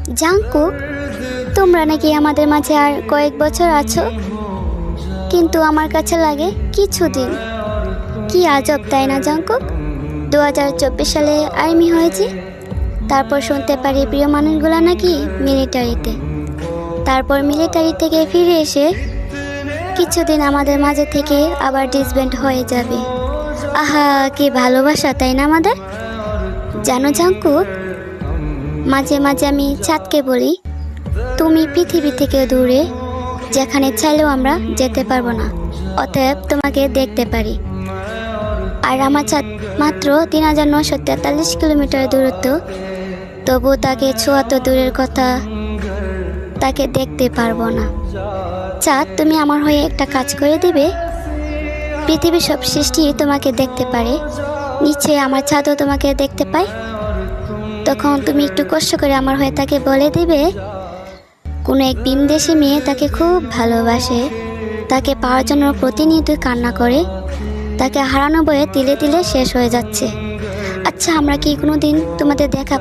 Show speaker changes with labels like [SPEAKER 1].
[SPEAKER 1] Jungkook, তোমরা নাকি আমাদের মাঝে আর কয়েক বছর আছো, কিন্তু আমার কাছে লাগে কিছুদিন। কি আজব তাই না জাঙ্কুক? 2024 সালে আর্মি হয়েছি, তারপর শুনতে পারি প্রিয় মানুষগুলো নাকি মিলিটারিতে, তারপর মিলিটারি থেকে ফিরে এসে কিছুদিন আমাদের মাঝে থেকে আবার ডিসব্যান্ড হয়ে যাবে। আহা, কি ভালোবাসা তাই না আমাদের। জানো জাঙ্কুক, মাঝে মাঝে আমি চাঁদকে বলি তুমি পৃথিবী থেকে দূরে, যেখানে চাইলেও আমরা যেতে পারবো না, অতএব তোমাকে দেখতে পারি। আর আমার চাঁদ মাত্র 3943 কিলোমিটার দূরত্ব, তবু তাকে ছোঁয়া তো দূরের কথা, তাকে দেখতে পারবো না। চাঁদ, তুমি আমার হয়ে একটা কাজ করে দিবে? পৃথিবীর সব সৃষ্টি তোমাকে দেখতে পারে, নিশ্চয়ই আমার চাঁদও তোমাকে দেখতে পায়। তখন তুমি একটু কষ্ট করে আমার হয়ে তাকে বলে দিবে কোনো এক ভিনদেশী মেয়ে তাকে খুব ভালোবাসে, তাকে পাওয়ার জন্য প্রতিনিয়ত কান্না করে, তাকে হারানো বয়ে তিলে তিলে শেষ হয়ে যাচ্ছে। আচ্ছা, আমরা কি কোনো দিন তোমাদের দেখা